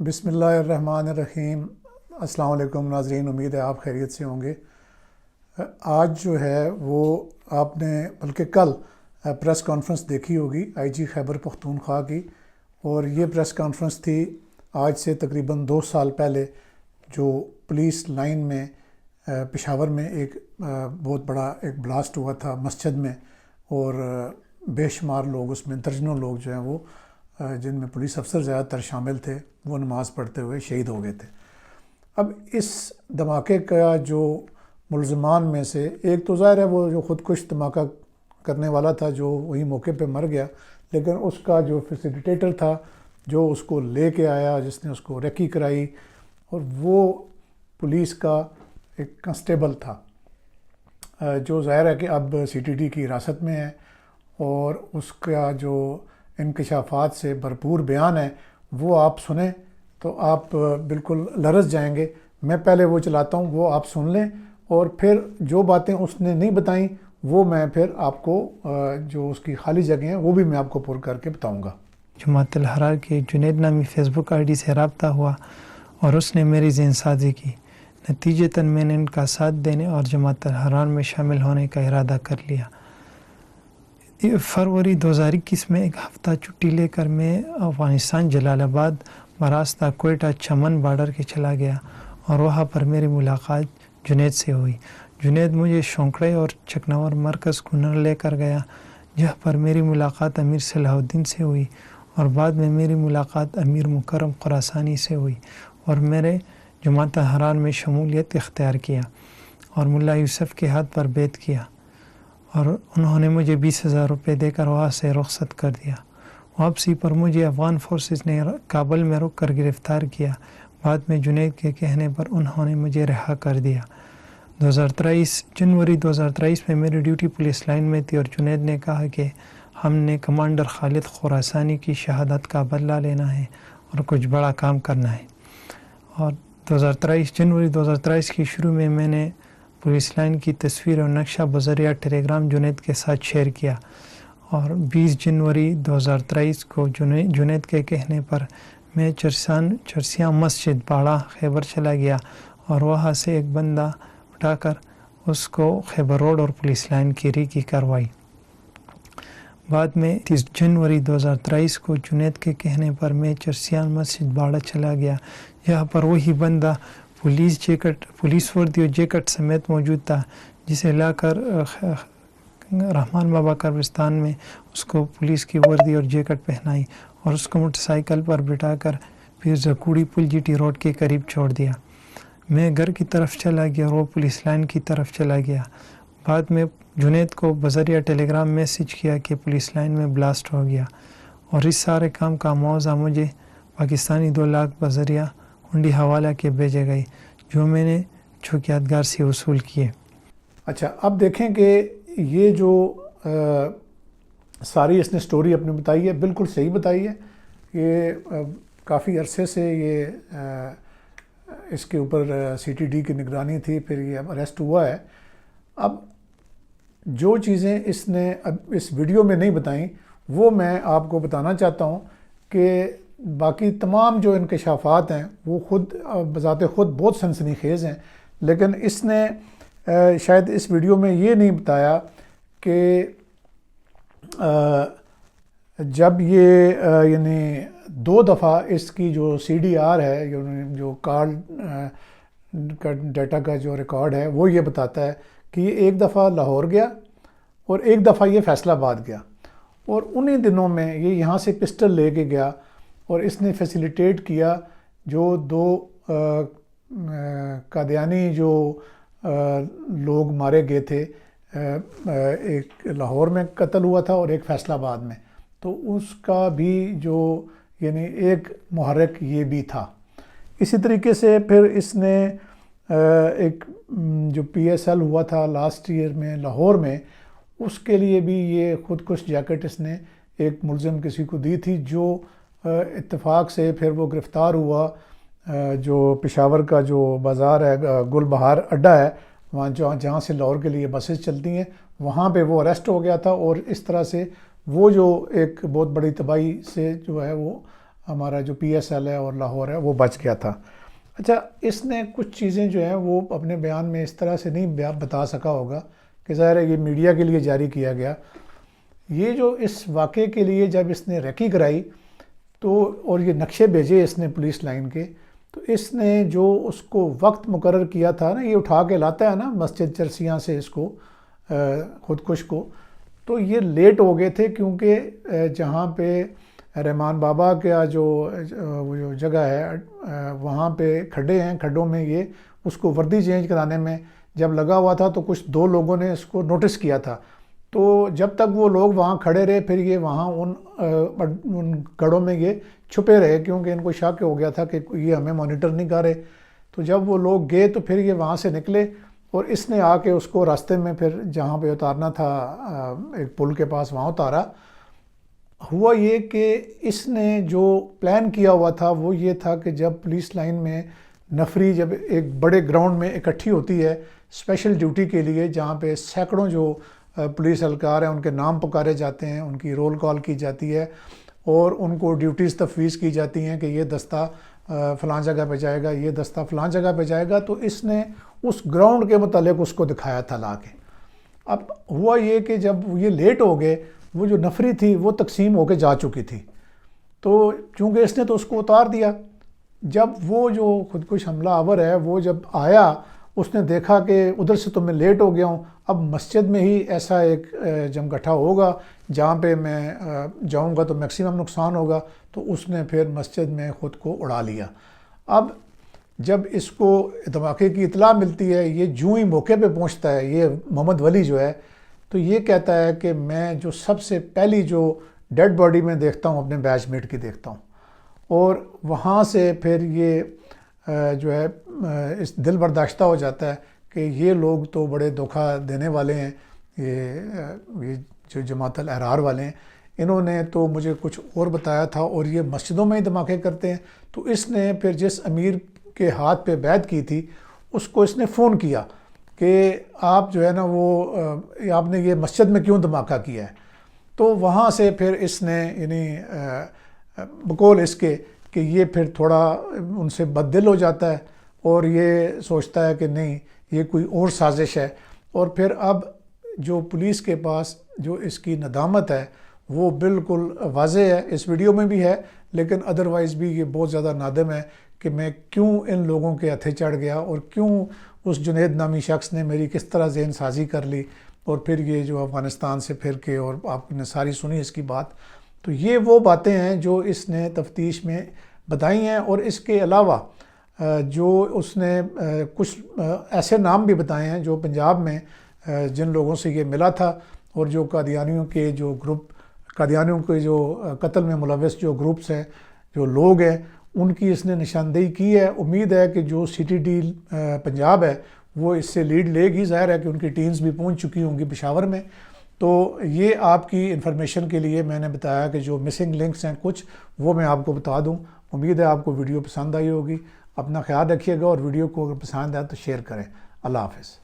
بسم اللہ الرحمن الرحیم۔ السلام علیکم ناظرین، امید ہے آپ خیریت سے ہوں گے۔ آج جو ہے وہ آپ نے بلکہ کل پریس کانفرنس دیکھی ہوگی آئی جی خیبر پختونخوا کی، اور یہ پریس کانفرنس تھی آج سے تقریباً 2 سال پہلے، جو پولیس لائن میں پشاور میں ایک بہت بڑا ایک بلاسٹ ہوا تھا مسجد میں، اور بے شمار لوگ اس میں درجنوں لوگ جو ہیں وہ جن میں پولیس افسر زیادہ تر شامل تھے، وہ نماز پڑھتے ہوئے شہید ہو گئے تھے۔ اب اس دھماکے کا جو ملزمان میں سے ایک تو ظاہر ہے وہ جو خودکش دھماکہ کرنے والا تھا، جو وہی موقع پہ مر گیا، لیکن اس کا جو فیسیلیٹیٹر تھا، جو اس کو لے کے آیا، جس نے اس کو ریکی کرائی، اور وہ پولیس کا ایک کانسٹیبل تھا، جو ظاہر ہے کہ اب سی ٹی ڈی کی حراست میں ہے، اور اس کا جو انکشافات سے بھرپور بیان ہے وہ آپ سنیں تو آپ بالکل لرز جائیں گے۔ میں پہلے وہ چلاتا ہوں، وہ آپ سن لیں، اور پھر جو باتیں اس نے نہیں بتائیں وہ میں پھر آپ کو جو اس کی خالی جگہیں ہیں وہ بھی میں آپ کو پر کر کے بتاؤں گا۔ جماعت الحرار کے جنید نامی فیس بک آئی ڈی سے رابطہ ہوا اور اس نے میری ذہن سازی کی۔ نتیجتاً میں نے ان کا ساتھ دینے اور جماعت الحرار میں شامل ہونے کا ارادہ کر لیا۔ فروری 2021 میں ایک ہفتہ چھٹی لے کر میں افغانستان جلال آباد براستہ کوئٹہ چمن بارڈر کے چلا گیا، اور وہاں پر میری ملاقات جنید سے ہوئی۔ جنید مجھے شونکڑے اور چکنور مرکز کنر لے کر گیا، جہاں پر میری ملاقات امیر صلاح الدین سے ہوئی، اور بعد میں میری ملاقات امیر مکرم خراسانی سے ہوئی، اور میرے جماعت الحرار میں شمولیت اختیار کیا اور ملا یوسف کے ہاتھ پر بیعت کیا، اور انہوں نے مجھے 20,000 روپے دے کر وہاں سے رخصت کر دیا۔ واپسی پر مجھے افغان فورسز نے کابل میں رک کر گرفتار کیا۔ بعد میں جنید کے کہنے پر انہوں نے مجھے رہا کر دیا۔ جنوری 2023 میں میری ڈیوٹی پولیس لائن میں تھی، اور جنید نے کہا کہ ہم نے کمانڈر خالد خراسانی کی شہادت کا بدلہ لینا ہے اور کچھ بڑا کام کرنا ہے۔ اور جنوری 2023 کی شروع میں نے پولیس لائن کی تصویر اور نقشہ بذریعہ ٹیلی گرام جنید کے ساتھ شیئر کیا، اور 20 جنوری 2023 کو جنید کے کہنے پر میں چرسیاں مسجد باڑہ خیبر چلا گیا، اور وہاں سے ایک بندہ اٹھا کر اس کو خیبر روڈ اور پولیس لائن کی ریکی کروائی۔ بعد میں 30 جنوری 2023 کو جنید کے کہنے پر میں چرسیاں مسجد باڑہ چلا گیا، یہاں پر وہی بندہ پولیس وردی اور جیکٹ سمیت موجود تھا، جسے لا کر رحمان بابا قبرستان میں اس کو پولیس کی وردی اور جیکٹ پہنائی، اور اس کو موٹر سائیکل پر بٹھا کر پھر زکوڑی پل جی ٹی روڈ کے قریب چھوڑ دیا۔ میں گھر کی طرف چلا گیا اور وہ پولیس لائن کی طرف چلا گیا۔ بعد میں جنید کو بذریعہ ٹیلی گرام میسج کیا کہ پولیس لائن میں بلاسٹ ہو گیا، اور اس سارے کام کا معاوضہ مجھے پاکستانی 2 لاکھ بذریعہ ہنڈی حوالہ کے بھیجے گئے، جو میں نے چوکیدگار سے وصول کیے۔ اچھا، اب دیکھیں کہ یہ جو ساری اس نے سٹوری اپنی بتائی ہے، بالکل صحیح بتائی ہے۔ یہ کافی عرصے سے یہ اس کے اوپر سی ٹی ڈی کی نگرانی تھی، پھر یہ اب اریسٹ ہوا ہے۔ اب جو چیزیں اس نے اب اس ویڈیو میں نہیں بتائیں وہ میں آپ کو بتانا چاہتا ہوں، کہ باقی تمام جو انکشافات ہیں وہ خود بذات خود بہت سنسنی خیز ہیں، لیکن اس نے شاید اس ویڈیو میں یہ نہیں بتایا کہ جب یہ یعنی 2 دفعہ اس کی جو سی ڈی آر ہے، جو کال کا ڈیٹا کا جو ریکارڈ ہے، وہ یہ بتاتا ہے کہ یہ 1 دفعہ لاہور گیا اور 1 دفعہ یہ فیصل آباد گیا، اور انہی دنوں میں یہ یہاں سے پسٹل لے کے گیا، اور اس نے فیسیلیٹیٹ کیا جو 2 قادیانی جو لوگ مارے گئے تھے، ایک لاہور میں قتل ہوا تھا اور ایک فیصل آباد میں، تو اس کا بھی جو یعنی ایک محرک یہ بھی تھا۔ اسی طریقے سے پھر اس نے ایک جو پی ایس ایل ہوا تھا لاسٹ ایئر میں لاہور میں، اس کے لیے بھی یہ خودکش جیکٹ اس نے ایک ملزم کسی کو دی تھی، جو اتفاق سے پھر وہ گرفتار ہوا۔ جو پشاور کا جو بازار ہے، گل بہار اڈا ہے، وہاں جہاں سے لاہور کے لیے بسیں چلتی ہیں، وہاں پہ وہ اریسٹ ہو گیا تھا، اور اس طرح سے وہ جو ایک بہت بڑی تباہی سے جو ہے وہ ہمارا جو PSL ہے اور لاہور ہے وہ بچ گیا تھا۔ اچھا، اس نے کچھ چیزیں جو ہیں وہ اپنے بیان میں اس طرح سے نہیں بتا سکا ہوگا کہ ظاہر ہے یہ میڈیا کے لیے جاری کیا گیا۔ یہ جو اس واقعے کے لیے جب اس نے ریکی کرائی تو اور یہ نقشے بھیجے اس نے پولیس لائن کے، تو اس نے جو اس کو وقت مقرر کیا تھا نا، یہ اٹھا کے لاتا ہے نا مسجد چرسیاں سے اس کو خودکش کو، تو یہ لیٹ ہو گئے تھے کیونکہ جہاں پہ رحمان بابا کا جو جگہ ہے وہاں پہ کھڈے ہیں، کھڈوں میں یہ اس کو وردی چینج کرانے میں جب لگا ہوا تھا تو کچھ 2 لوگوں نے اس کو نوٹس کیا تھا، تو جب تک وہ لوگ وہاں کھڑے رہے پھر یہ وہاں ان گڑھوں میں یہ چھپے رہے کیونکہ ان کو شک ہو گیا تھا کہ یہ ہمیں مانیٹر نہیں کر رہے۔ تو جب وہ لوگ گئے تو پھر یہ وہاں سے نکلے اور اس نے آ کے اس کو راستے میں پھر جہاں پہ اتارنا تھا ایک پل کے پاس وہاں اتارا۔ ہوا یہ کہ اس نے جو پلان کیا ہوا تھا وہ یہ تھا کہ جب پولیس لائن میں نفری جب ایک بڑے گراؤنڈ میں اکٹھی ہوتی ہے اسپیشل ڈیوٹی کے لیے، جہاں پہ سینکڑوں جو پولیس اہلکار ہیں ان کے نام پکارے جاتے ہیں، ان کی رول کال کی جاتی ہے اور ان کو ڈیوٹیز تفویض کی جاتی ہیں کہ یہ دستہ فلاں جگہ پہ جائے گا، یہ دستہ فلاں جگہ پہ جائے گا، تو اس نے اس گراؤنڈ کے متعلق اس کو دکھایا تھا لا کے۔ اب ہوا یہ کہ جب یہ لیٹ ہو گئے، وہ جو نفری تھی وہ تقسیم ہو کے جا چکی تھی، تو چونکہ اس نے تو اس کو اتار دیا۔ جب وہ جو خودکش حملہ آور ہے وہ جب آیا، اس نے دیکھا کہ ادھر سے تو میں لیٹ ہو گیا ہوں، اب مسجد میں ہی ایسا ایک جمگٹھا ہوگا جہاں پہ میں جاؤں گا تو میکسیمم نقصان ہوگا، تو اس نے پھر مسجد میں خود کو اڑا لیا۔ اب جب اس کو دھماکے کی اطلاع ملتی ہے، یہ جوں ہی موقع پہ پہنچتا ہے یہ محمد ولی جو ہے، تو یہ کہتا ہے کہ میں جو سب سے پہلی جو ڈیڈ باڈی میں دیکھتا ہوں اپنے بیچ میٹ کی دیکھتا ہوں، اور وہاں سے پھر یہ جو ہے اس دل برداشتہ ہو جاتا ہے کہ یہ لوگ تو بڑے دھوکہ دینے والے ہیں، یہ جو جماعت الاحرار والے ہیں، انہوں نے تو مجھے کچھ اور بتایا تھا اور یہ مسجدوں میں ہی دھماکے کرتے ہیں۔ تو اس نے پھر جس امیر کے ہاتھ پہ بیعت کی تھی اس کو اس نے فون کیا کہ آپ جو ہے نا وہ آپ نے یہ مسجد میں کیوں دھماکہ کیا ہے؟ تو وہاں سے پھر اس نے یعنی بقول اس کے کہ یہ پھر تھوڑا ان سے بد دل ہو جاتا ہے اور یہ سوچتا ہے کہ نہیں یہ کوئی اور سازش ہے، اور پھر اب جو پولیس کے پاس جو اس کی ندامت ہے وہ بالکل واضح ہے، اس ویڈیو میں بھی ہے، لیکن ادروائز بھی یہ بہت زیادہ نادم ہے کہ میں کیوں ان لوگوں کے ہتھے چڑھ گیا اور کیوں اس جنید نامی شخص نے میری کس طرح ذہن سازی کر لی، اور پھر یہ جو افغانستان سے پھر کے، اور آپ نے ساری سنی اس کی بات۔ تو یہ وہ باتیں ہیں جو اس نے تفتیش میں بتائی ہیں، اور اس کے علاوہ جو اس نے کچھ ایسے نام بھی بتائے ہیں جو پنجاب میں جن لوگوں سے یہ ملا تھا، اور جو قادیانیوں کے جو گروپ، قادیانیوں کے جو قتل میں ملوث جو گروپس ہیں، جو لوگ ہیں، ان کی اس نے نشاندہی کی ہے۔ امید ہے کہ جو CTD پنجاب ہے وہ اس سے لیڈ لے گی، ظاہر ہے کہ ان کی ٹیمز بھی پہنچ چکی ہوں گی پشاور میں۔ تو یہ آپ کی انفارمیشن کے لیے میں نے بتایا کہ جو مسنگ لنکس ہیں کچھ وہ میں آپ کو بتا دوں۔ امید ہے آپ کو ویڈیو پسند آئی ہوگی۔ اپنا خیال رکھیے گا، اور ویڈیو کو اگر پسند آئے تو شیئر کریں۔ اللہ حافظ۔